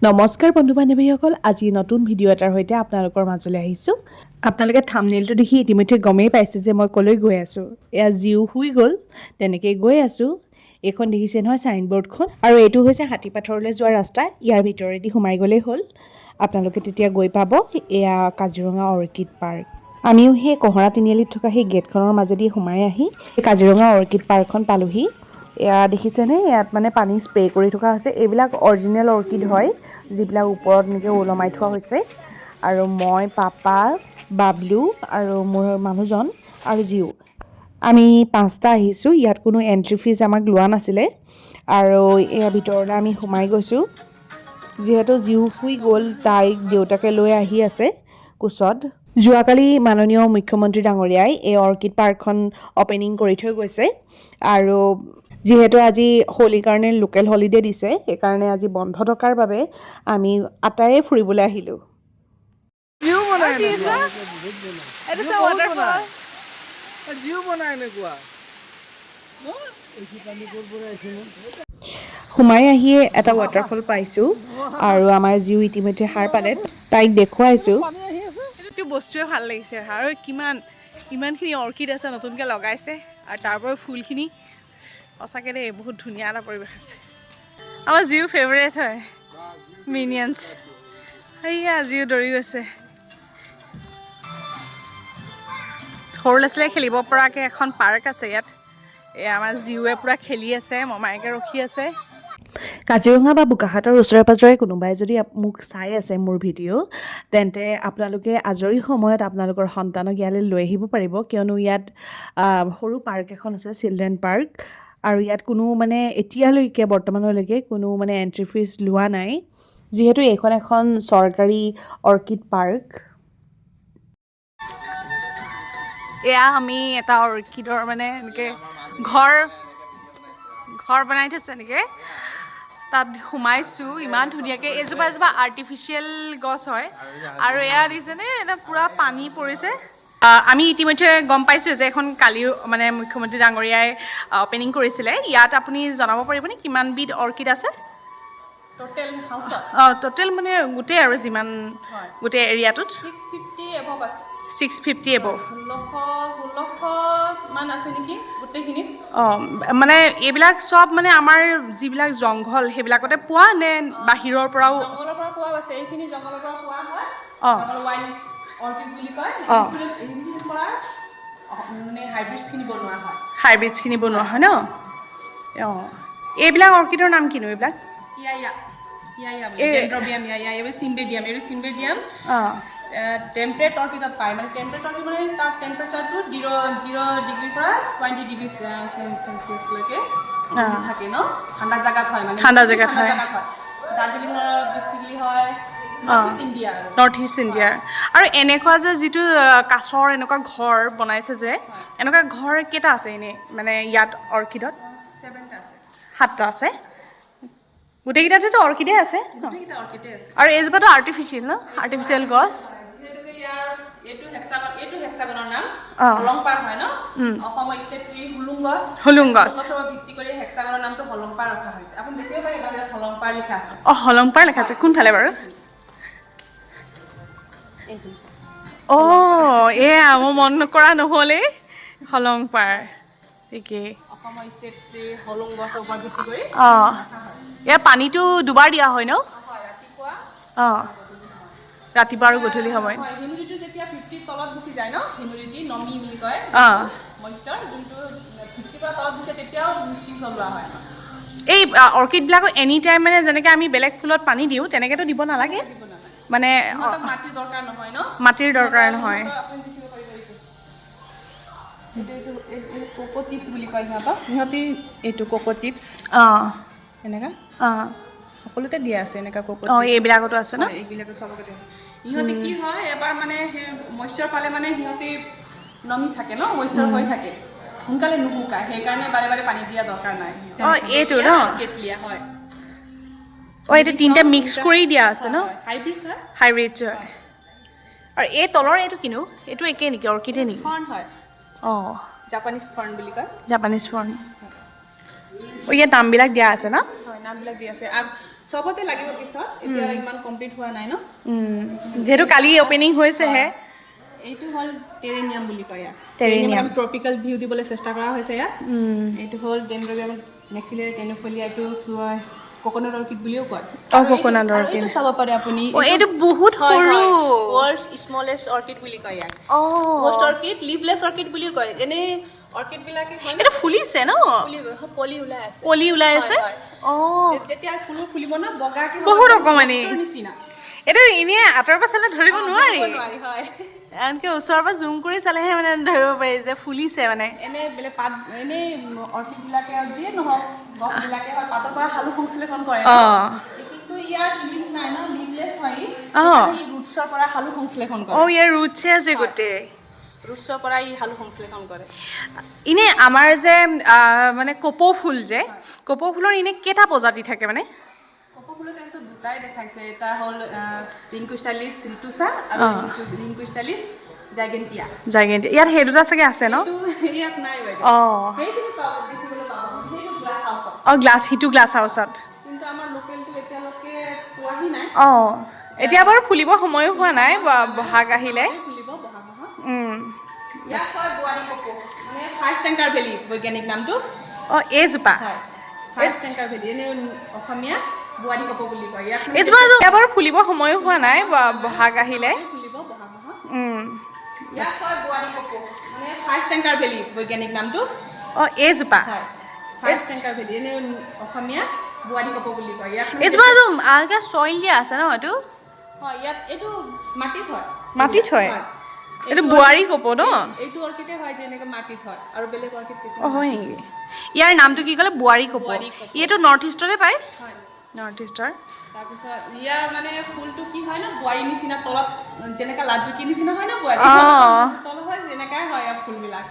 নমস্কাৰ বন্ধু বান্ধৱীসকল, আজি নতুন ভিডিঅ' এটাৰ সৈতে আপোনালোকৰ মাজলৈ আহিছোঁ। আপোনালোকে থাম্বনেইলটো দেখি ইতিমধ্যে গমেই পাইছে যে মই ক'লৈ গৈ আছোঁ। এয়া জিও শুই গ'ল, তেনেকৈ গৈ আছোঁ। এইখন দেখিছে নহয় চাইনবৰ্ডখন, আৰু এইটো হৈছে হাতীপাথৰলৈ যোৱা ৰাস্তা। ইয়াৰ ভিতৰেদি সোমাই গ'লেই হ'ল, আপোনালোকে তেতিয়া গৈ পাব এয়া কাজিৰঙা অৰ্কিড পাৰ্ক। আমিও সেই কহৰা তিনিআলিত থকা সেই গেটখনৰ মাজেদি সোমাই আহি কাজিৰঙা অৰ্কিড পাৰ্কখন পালোহি। এয়া দেখিছেনে, ইয়াত মানে পানী স্প্ৰে কৰি থকা হৈছে। এইবিলাক অৰিজিনেল অৰ্কিড হয়, যিবিলাক ওপৰত এনেকৈ ওলমাই থোৱা হৈছে। আৰু মই, পাপা, বাবলু আৰু মোৰ মানুহজন আৰু জিও, আমি 5টা আহিছোঁ। ইয়াত কোনো এণ্ট্ৰি ফিজ আমাক লোৱা নাছিলে। আৰু এয়া ভিতৰলৈ আমি সোমাই গৈছোঁ। যিহেতু জিও শুই গ'ল, তাইক দেউতাকে লৈ আহি আছে কোচত। যোৱাকালি মাননীয় মুখ্যমন্ত্ৰী ডাঙৰীয়াই এই অৰ্কিড পাৰ্কখন অপেনিং কৰি থৈ গৈছে। আৰু যিহেতু আজি হোলীৰ কাৰণে লোকেল হলিডে দিছে, সেইকাৰণে আজি বন্ধ থকাৰ বাবে আমি আটাইয়ে ফুৰিবলৈ আহিলোঁ। সোমাই আহিয়ে এটা ৱাটাৰফল পাইছোঁ, আৰু আমাৰ জিও ইতিমধ্যে সাৰ পালে। তাইক দেখুৱাইছোঁ। এইটো বস্তুৱে ভাল লাগিছে, আৰু ইমানখিনি অৰ্কিড আছে নতুনকৈ লগাইছে, আৰু তাৰপৰা ফুলখিনি সঁচাকৈ দেই বহুত ধুনীয়া এটা পৰিৱেশ আছে। আমাৰ জিও ফেভৰেট হয় মিনিয়নছ। সেয়া জিও দৌৰি গৈছে। সৰু ল'ৰা ছোৱালীয়ে খেলিব পৰাকৈ এখন পাৰ্ক আছে ইয়াত। এয়া আমাৰ জিওৱে পূৰা খেলি আছে, মমায়েকে ৰখি আছে। কাজিৰঙা বা বোকাখাতৰ ওচৰে পাঁজৰে কোনোবাই যদি মোক চাই আছে মোৰ ভিডিঅ', তেন্তে আপোনালোকে আজৰি সময়ত আপোনালোকৰ সন্তানক ইয়ালৈ লৈ আহিব পাৰিব, কিয়নো ইয়াত সৰু পাৰ্ক এখন আছে, চিলড্ৰেন পাৰ্ক। আৰু ইয়াত কোনো মানে এতিয়ালৈকে বৰ্তমানলৈকে কোনো মানে এণ্ট্ৰি ফিজ লোৱা নাই, যিহেতু এইখন এখন চৰকাৰী অৰ্কিড পাৰ্ক। এয়া আমি এটা অৰ্কিডৰ মানে এনেকৈ ঘৰ বনাই থৈছে এনেকৈ, তাত সোমাইছোঁ। ইমান ধুনীয়াকৈ এজোপা আৰ্টিফিচিয়েল গছ হয়, আৰু এয়া দিছেনে এটা পূৰা পানী পৰিছে। আমি ইতিমধ্যে গম পাইছোঁ যে এখন কালিও মানে মুখ্যমন্ত্ৰী ডাঙৰীয়াই অপেনিং কৰিছিলে। ইয়াত আপুনি জনাব পাৰিবনে কিমানবিধ অৰ্কিড আছে টোটেল হাউচত? টোটেল মানে গোটেই আৰু যিমান গোটেই এৰিয়াটোত 650 এবভ আছে। 650 এবভ, 1600 মান আছে নেকি গোটেইখিনিত। মানে এইবিলাক চব মানে আমাৰ যিবিলাক জংঘল সেইবিলাকতে পোৱা নে বাহিৰৰ পৰাও? জংঘলৰ পৰা পোৱা আছে, এইখিনি জংঘলৰ পৰা পোৱা হয়। ৱাইল্ড অৰ্কিড বুলি কয়। এইখিনিৰ পৰা মানে হাইব্ৰিডছখিনি বনোৱা হয় ন? এইবিলাক অৰ্কিডৰ নাম কিনো? এইবিলাক চিম্বেডিয়াম। টেম্পাৰেট অৰ্কিডত পায়, মানে টেম্পাৰেট অৰ্কিড মানে তাৰ টেম্পাৰেচাৰটো 0 ডিগ্ৰীৰ পৰা 20 ডিগ্ৰী চেলচিয়াছলৈকে থাকে ন? ঠাণ্ডা জেগাত হয়, মানে ঠাণ্ডা জেগাত হয়। দাৰ্জিলিঙৰ বেছিকলি হয়, নৰ্থ ইষ্ট ইণ্ডিয়াৰ। আৰু এনেকুৱা যে যিটো কাছৰ এনেকুৱা ঘৰ বনাইছে যে, এনেকুৱা ঘৰ কেইটা আছে এনেই মানে ইয়াত অৰ্কিডত? 7টা আছে। গোটেইকেইটাতেতো অৰ্কিডে আছে। আৰু এইজোপাটো আৰ্টিফিচিয়েল ন? আৰ্টিফিচিয়েল গছ। এইটো হেক্সাগনৰ নাম হলংপাৰ হয় ন? অসমৰ ষ্টেট ট্ৰী হুলুং গছ ভিত্তি কৰি হেক্সাগনৰ নামটো হলংপাৰ ৰখা হৈছে। আপুনি দেখিব পাৰে বাহিৰত হলংপাৰ লিখা আছে। হলংপাৰ লিখা আছে কোনফালে বাৰু? এয়া মই মন কৰা নহ'লেই হলংপাৰ। ঠিকেই, অসমৰ ষ্টেট ট্ৰী হলুং গছৰ ওপৰত ভিত্তি কৰি। এয়া পানীটো দুবাৰ দিয়া হয় ন? ৰাতিপুৱা আৰু গধূলি সময়ত। হিউমিডিটি যেতিয়া 50 তলত গুচি যায় ন, হিউমিডিটি নমি বুলি কয়, মইশ্চাৰ যোনটো 50 পৰা তলত গুচে তেতিয়াও মিষ্টিং চলোৱা হয়। এই অৰ্কিডবিলাকক এনি টাইম মানে যেনেকৈ আমি বেলেগ ফুলত পানী দিওঁ তেনেকৈতো দিব নালাগে মানে? মাটিৰ দৰকাৰ নহয় ন? মাটিৰ দৰকাৰ নহয়। কোকো চিপছ বুলি কয় সিহঁতি এইটো কোকো চিপছ এনেকুৱা সকলোতে দিয়া আছে। এনেকুৱা কোকো চিপছ এইবিলাকতো আছে ন? এইবিলাকতো চবতে আছে। সিহঁতি কি হয়, এবাৰ মানে সেই মইশ্চাৰ পালে মানে সিহঁতি নমি থাকে ন, মইশ্চাৰ হৈ থাকে, সোনকালে নুশুকায়, সেইকাৰণে বাৰে বাৰে পানী দিয়া দৰকাৰ নাই। এইটো ন কেটলিয়া হয়। এইটো 3টা মিক্স কৰি দিয়া আছে ন? হাইব্ৰিডছ হয়। আৰু এই তলৰ এইটো কিনো? এইটো একেই নেকি? অৰ্কিডে নেকি? ফৰ্ণ হয়। জাপানীজ ফৰ্ণ বুলি কয়। জাপানীজ ফৰ্ণ। ইয়াত নামবিলাক দিয়া আছে ন? হয়, নামবিলাক দিয়া আছে। চবতে লাগিব পিছত এতিয়া ইমান কমপ্লিট হোৱা নাই ন যেহেতু কালি ওপেনিং হৈছেহে এইটো হ'ল টেৰেনিয়াম বুলি কয় ইয়াক টেৰেনিয়াম ট্ৰপিকেল ভিউ দিবলৈ চেষ্টা কৰা হৈছে ইয়াত এইটো হ'ল ডেনড্ৰবিয়াম মেক্সিলাৰি টেনিফোলিয়া এইটো কোকোনাট অৰ্কিড বুলিও কয় কোকোনাট অৰ্কিড চাব পাৰে আপুনি এইটো বহুত সৰু ৱৰ্ল্ডছ স্মলেষ্ট অৰ্কিড বুলি কয় ইয়াক মোষ্ট অৰ্কিড লিভলেছ অৰ্কিড বুলিও কয় এনে অৰ্কিড বিলাকে হয় এটা ফুলিছে ন পলি ওলাই আছে যেতিয়া ফুলো ফুলিব ন বগাকে বহুত অকমানি নিচিনা এইটো এনে আঁতৰৰ পৰা চালে ধৰিব নোৱাৰি হয় আনকি ওচৰৰ পৰা জুম কৰি চালেহে মানে ধৰিব পাৰি যে ফুলিছে মানে এনে বেলেগ পাত এনে অৰ্কিড বিলাকে যিয়ে নহওক গছ বিলাকে হয় পাতৰ পৰা হালু সংশ্লেষণ কৰে কিন্তু ইয়াৰ লিভ নাই ন লিভলেছ হয় ই ৰুটছৰ পৰা হালু সংশ্লেষণ কৰে ইয়াৰ ৰুটছে আছে গোটেই ৰুটছৰ পৰা ই হালু সংশ্লেষণ কৰে এনে আমাৰ যে মানে কপৌ ফুল যে কপৌ ফুলৰ এনে কেইটা প্ৰজাতি থাকে মানে কপৌ ফুলৰ কিন্তু দুটাই দেখাইছে এটা হ'ল ৰিংকুষ্টালিছ ৰিটুছা আৰু ৰিংকুষ্টালিছ জাইগেন্টিয়া ইয়াত সেই দুটা চাগে আছে ন ইয়াত নাই সেইখিনি পাব দেখিবলৈ পাব সেইটো গ্লাছ হাউচত গ্লাছ হাউচত কিন্তু আমাৰ লোকেলটো এতিয়ালৈকে পোৱাহি নাই এতিয়া বাৰু ফুলিব সময়ো হোৱা নাই বহাগ আহিলে ফুলিব বহাগ মাহত ইয়াক হয় বোৱাৰী কপৌ মানে ফাৰ্ষ্ট টেংকাৰ ভেলি বৈজ্ঞানিক নামটো এইজোপা হয় ফাৰ্ষ্ট টেংকাৰ ভেলি এনে অসমীয়া বোৱাৰী কপৌ বুলি কয় এইজোপা বাৰু ফুলিব সময়ো হোৱা নাই বহাগ আহিলে ফুলিব বহাগ মাহত ইয়াক হয় বোৱাৰী কপৌ মানে ফাৰ্ষ্ট টেংকাৰ ভেলি বৈজ্ঞানিক নামটো এইজোপা হয় ফাৰ্ষ্ট টেংকাৰ ভেলি এনে অসমীয়া বোৱাৰী কপৌ বুলি কয় এইজোপা চইল দিয়া আছে ন এইটো হয় ইয়াত এইটো মাটিত হয় এইটো বোৱাৰী কপৌ ন এইটো অৰ্কিডে হয় যেনেকৈ মাটিত হয় আৰু বেলেগ অৰ্কিড হয় নেকি ইয়াৰ নামটো কি ক'লে বোৱাৰী কপৌ এইটো নৰ্থ ইষ্টতে পায় হয় নৰ্থ ইষ্টৰ তাৰপিছত ইয়াৰ মানে ফুলটো কি হয় ন বোৱাৰী নিচিনা তলত যেনেকৈ লাজুকী নিচিনা হয় ন বোৱাৰী তলত হয় যেনেকাই হয় ইয়াৰ ফুলবিলাক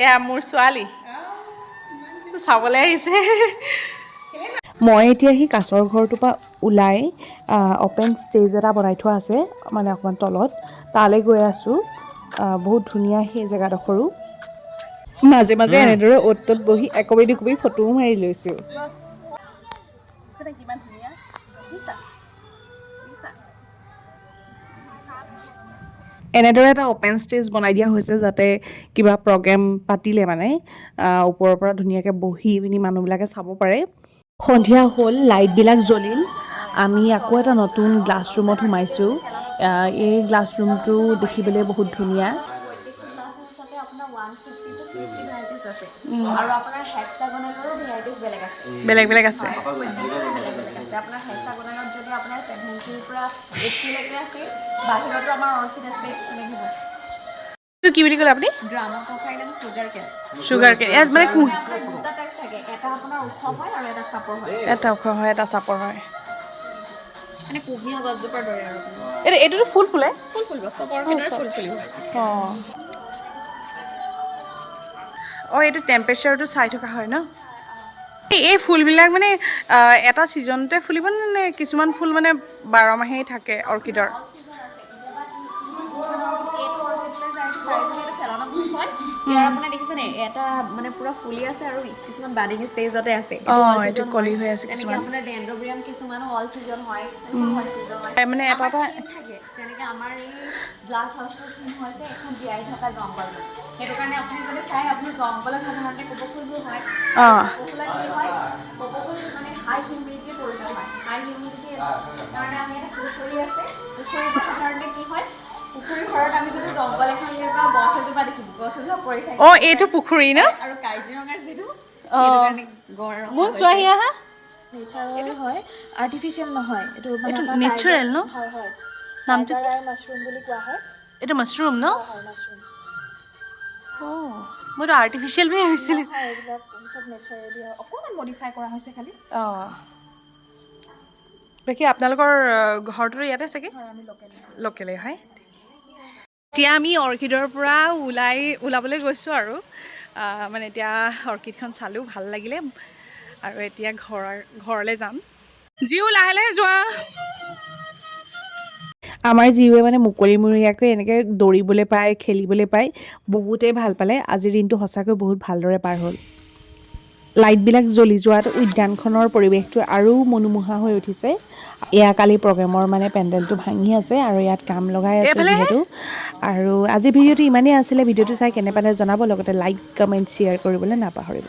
এয়া মোৰ ছোৱালী চাবলৈ আহিছে মই এতিয়া সেই কাছৰ ঘৰটোৰ পৰা ওলাই অ'পেন ষ্টেজ এটা বনাই থোৱা আছে মানে অকণমান তলত তালৈ গৈ আছোঁ বহুত ধুনীয়া সেই জেগাডোখৰো মাজে মাজে এনেদৰে অ'ত ত'ত বহি একপি দুকপি ফটোও মাৰি লৈছোঁ কিমান ধুনীয়া এনেদৰে এটা অ'পেন ষ্টেজ বনাই দিয়া হৈছে যাতে কিবা প্ৰগ্ৰেম পাতিলে মানে ওপৰৰ পৰা ধুনীয়াকৈ বহি পিনি মানুহবিলাকে চাব পাৰে সন্ধিয়া হ'ল লাইটবিলাক জ্বলিল আমি আকৌ এটা নতুন গ্লাছ ৰুমত সোমাইছোঁ এই গ্লাছ ৰুমটো দেখিবলৈ বহুত ধুনীয়া আৰু আপোনাৰ হেক্সাগনেলৰো ভেৰাইটিজ বেলেগ আছে আপোনাৰ হেক্সাগনেলত যদি আপোনাৰ 70ৰ পৰা 80 লৈকে আছে বাহিৰতো আমাৰ অৰ্কিড আছে কি বুলি ক'লে আপুনি ড্ৰামাটফাইড এণ্ড চুগাৰ কেন ইয়াত মানে দুটা টাইপ থাকে এটা আপোনাৰ ওখ হয় আৰু এটা চাপৰ হয় এটা ওখ হয় এটা চাপৰ হয় মানে কুঁহিয়া গছজোপাৰ দৰে আৰু এইটোতো ফুল ফুলে ফুলিব চবৰ ভিতৰত ফুল ফুলিব এইটো টেম্পাৰেচাৰটো চাই থকা হয় ন এই ফুলবিলাক মানে এটা ছিজনতে ফুলিব নে কিছুমান ফুল মানে 12 মাহেই থাকে অৰ্কিডৰ আপোনাৰ দেখিছেনে এটা মানে পুৰা ফুলি আছে আৰু কিছুমান বাডিং ষ্টেজতে আছে এইটো কলি হৈ আছে কিছুমান আপোনাৰ ডেনড্ৰবিয়াম কিছুমান অল সিজন হয় মানে এটা থাকে যেনেকৈ আমাৰ এই গ্লাছ হাউচৰ থিম হৈছে এখন জীয়াই থকা জংঘল সেইটো কাৰণে আপুনি যদি চাই আপুনি জংঘলত সাধাৰণতে কপৌ ফুলবোৰ হয় কপৌ ফুলত কি হয় কপৌ ফুল মানে হাই হিউমিডিটিৰ প্ৰয়োজন হয় হাই হিউমিডিটিৰ কাৰণে আমি এটা পুখুৰী আছে পুখুৰীটো সাধাৰণতে কি হয় পুখুৰীৰ ঘৰত আমি যদি জংঘল এখন লৈ যাওঁ গছ এজোপা দেখিম গছ এজোপা পৰি থাকে এইটো পুখুৰী ন আৰু কাজিৰঙাৰ যিটো সেইটো কাৰণে গড় মোৰ চোৱাহি আহা নেচাৰেল হয় আৰ্টিফিচিয়েল নহয় এইটো মানে নেচাৰেল ন হয় নামটো মাছৰুম বুলি কোৱা হয় এইটো মাছৰুম ন হয় মাছৰুম মইতো আৰ্টিফিচিয়েল বুলি ভাবিছিলোঁ হয় এইবিলাক চব নেচাৰেলি হয় অকণমান মডিফাই কৰা হৈছে খালি বাকী আপোনালোকৰ ঘৰটো ইয়াতে চাগে হয় আমি লোকেলেই হয় এতিয়া আমি অৰ্কিডৰ পৰা ওলাবলৈ গৈছোঁ আৰু মানে এতিয়া অৰ্কিডখন চালোঁ ভাল লাগিলে আৰু এতিয়া ঘৰলৈ যাম জিও লাহে লাহে যোৱা আমাৰ জীৱে মানে মুকলিমূৰীয়াকৈ এনেকৈ দৌৰিবলৈ পায় খেলিবলৈ পায় বহুতেই ভাল পালে আজিৰ দিনটো সঁচাকৈ বহুত ভালদৰে পাৰ হ'ল লাইটবিলাক জ্বলি যোৱাত উদ্যানখনৰ পৰিৱেশটো আৰু মনোমোহা হৈ উঠিছে এয়া কালি প্ৰগ্ৰেমৰ মানে পেণ্ডেলটো ভাঙি আছে আৰু ইয়াত কাম লগাই আছে যিহেতু আৰু আজি ভিডিঅ'টো ইমানেই আছিলে ভিডিঅ'টো চাই কেনে পালে জনাব লগতে লাইক কমেণ্ট শ্বেয়াৰ কৰিবলৈ নাপাহৰিব